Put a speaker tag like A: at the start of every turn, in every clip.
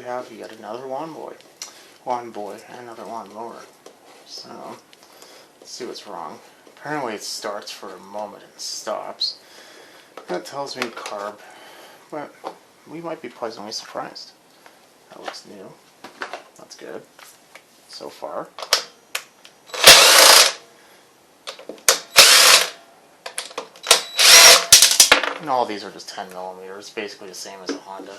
A: have yet another lawn boy, and another lawnmower. So, let's see what's wrong. Apparently it starts for a moment and stops. That tells me carb, but we might be pleasantly surprised. That looks new. That's good. So far. And all these are just 10 millimeters, basically the same as a Honda.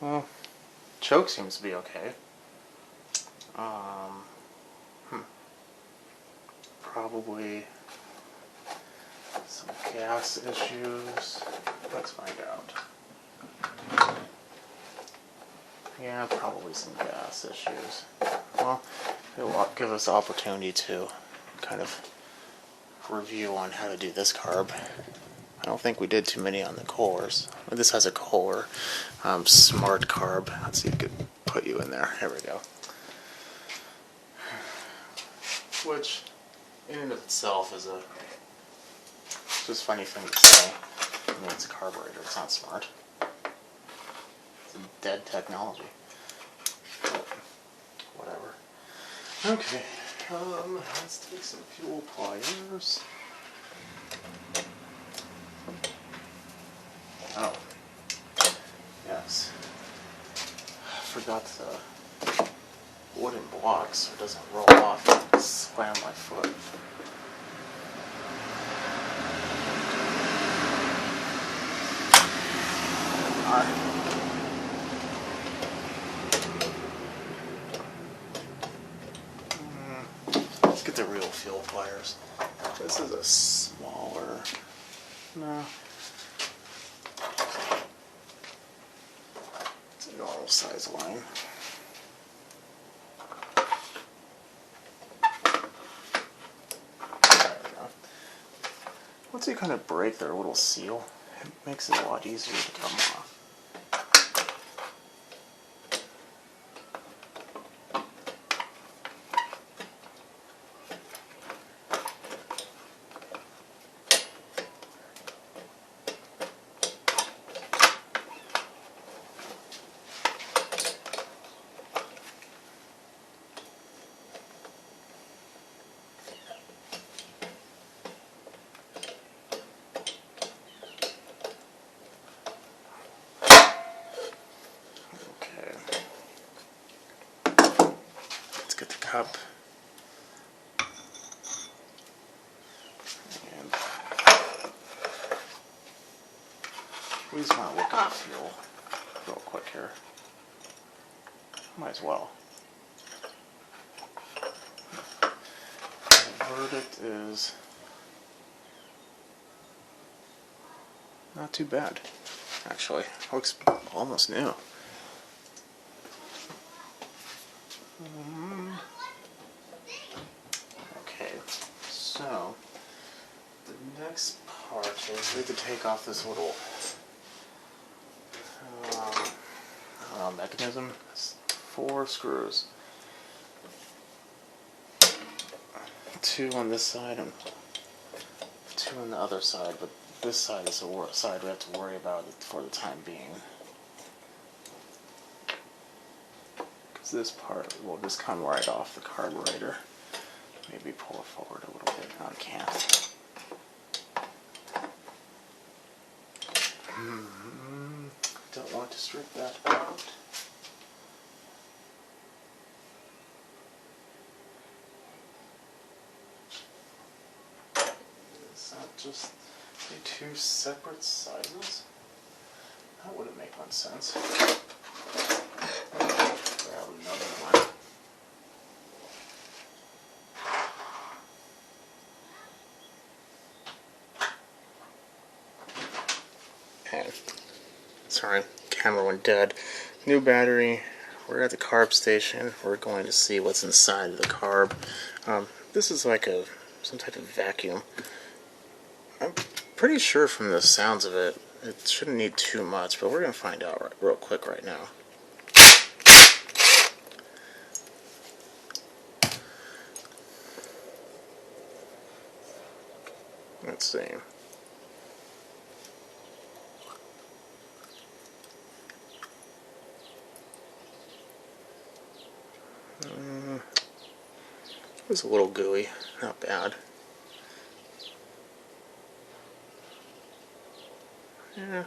A: Well, choke seems to be okay. Probably some gas issues. Let's find out. Yeah, probably some gas issues. Well, it'll give us the opportunity to kind of review on how to do this carb. I don't think we did too many on the Kohlers. This has a Kohler Smart Carb. Let's see if we could put you in there. Here we go. Which, in and of itself, is a just funny thing to say. I mean, it's a carburetor. It's not smart. It's a dead technology. But whatever. Okay. Let's take some fuel pliers. Oh, yes. I forgot the wooden blocks so it doesn't roll off and slam my foot. Let's get the real fuel pliers. This is a smaller. No. It's a normal size line. There we go. Once you kind of break their little seal, it makes it a lot easier to come off. Get the cup and we just want to look at the fuel real quick here. Might as well. The verdict is not too bad, actually. Looks almost new. Okay, so the next part is we have to take off this little mechanism. It's 4 screws. 2 on this side and 2 on the other side, but this side is the side we have to worry about for the time being. This part will just come right off the carburetor. Maybe pull it forward a little bit. No, I can't. Don't want to strip that out. Is that just 2 separate sizes? That wouldn't make much sense. Grab another one. And sorry, camera went dead. New battery. We're at the carb station. We're going to see what's inside of the carb. This is like some type of vacuum. I'm pretty sure from the sounds of it, it shouldn't need too much, but we're going to find out real quick right now. Let's see. It was a little gooey, not bad. Yeah,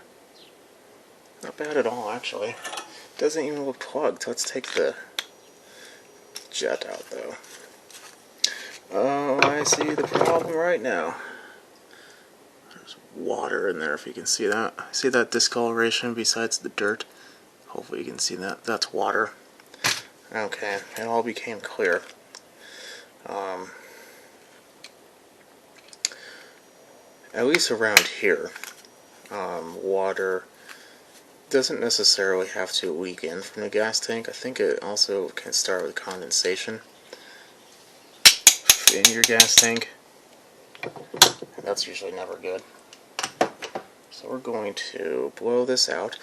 A: not bad at all, actually. Doesn't even look plugged. Let's take the jet out, though. Oh, I see the problem right now. There's water in there, if you can see that. See that discoloration besides the dirt? Hopefully you can see that. That's water. Okay, it all became clear. At least around here, water doesn't necessarily have to leak in from the gas tank. I think it also can start with condensation in your gas tank. That's usually never good. So we're going to blow this out.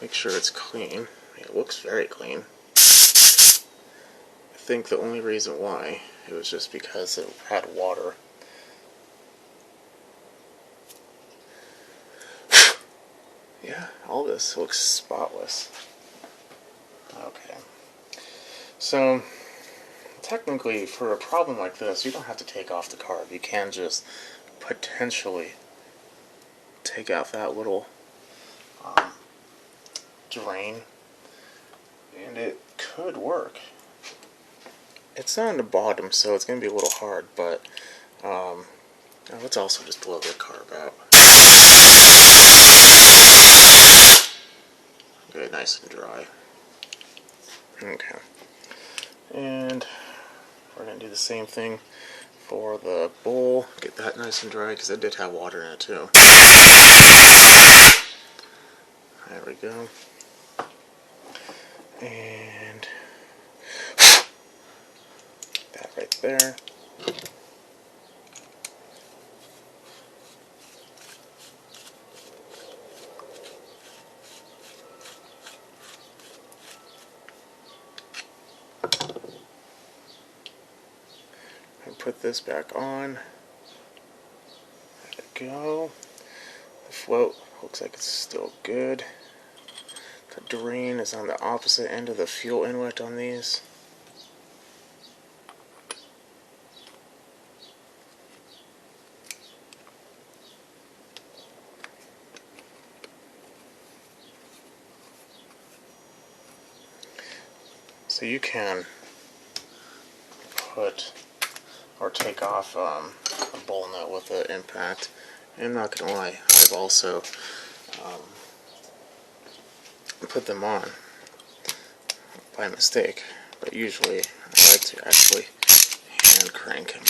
A: Make sure it's clean. It looks very clean. I think the only reason why it was just because it had water. Yeah, all this looks spotless. Okay. So, technically, for a problem like this, you don't have to take off the carb. You can just potentially take out that little drain, and it could work. It's not on the bottom, so it's going to be a little hard, but let's also just blow the carb out. Get it nice and dry. Okay. And we're going to do the same thing for the bowl. Get that nice and dry, because it did have water in it too. There we go. And that right there. And put this back on. There we go. The float looks like it's still good. The drain is on the opposite end of the fuel inlet on these. So you can put or take off a bowl nut with an impact. And I'm not gonna lie, I've also put them on by mistake, but usually I like to actually hand crank them.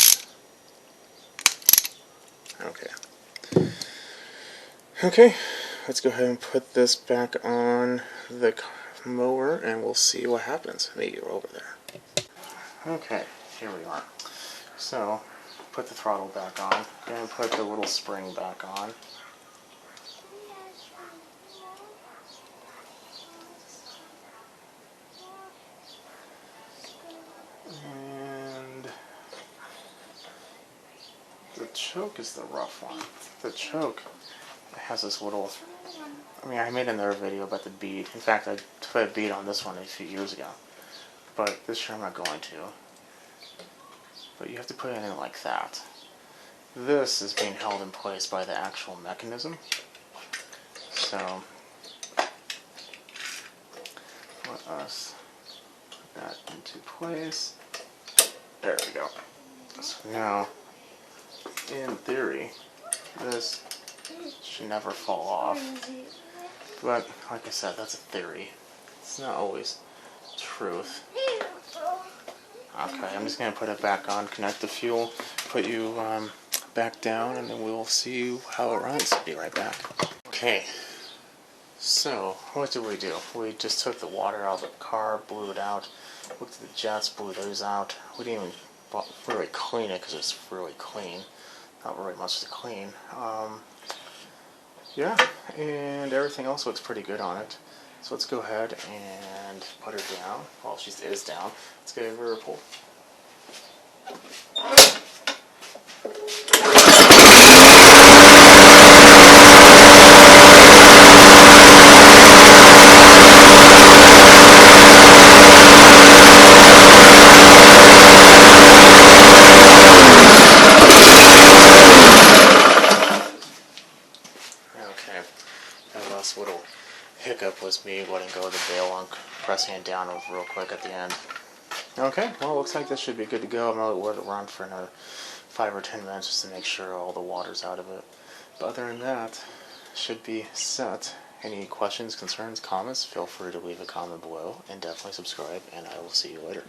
A: Okay, let's go ahead and put this back on the mower and we'll see what happens. Maybe you're over there. Okay, here we are. So, put the throttle back on, and put the little spring back on. And the choke is the rough one. The choke has this little, I made another video about the bead. In fact, I put a bead on this one a few years ago. But this year I'm not going to. But you have to put it in like that. This is being held in place by the actual mechanism. So, let us put that into place. There we go. So now, in theory, this should never fall off. But, like I said, that's a theory. It's not always truth. Okay, I'm just going to put it back on, connect the fuel, put you back down, and then we'll see how it runs. Be right back. Okay, so what did we do? We just took the water out of the car, blew it out, looked at the jets, blew those out. We didn't even really clean it because it's really clean. Not really much to clean. Yeah, and everything else looks pretty good on it. So let's go ahead and put her down. Well, she is down. Let's give her a pull. pressing it down real quick at the end. Okay, well, it looks like this should be good to go. I'm going to let it run for another 5 or 10 minutes just to make sure all the water's out of it. But other than that, should be set. Any questions, concerns, comments, feel free to leave a comment below, and definitely subscribe, and I will see you later.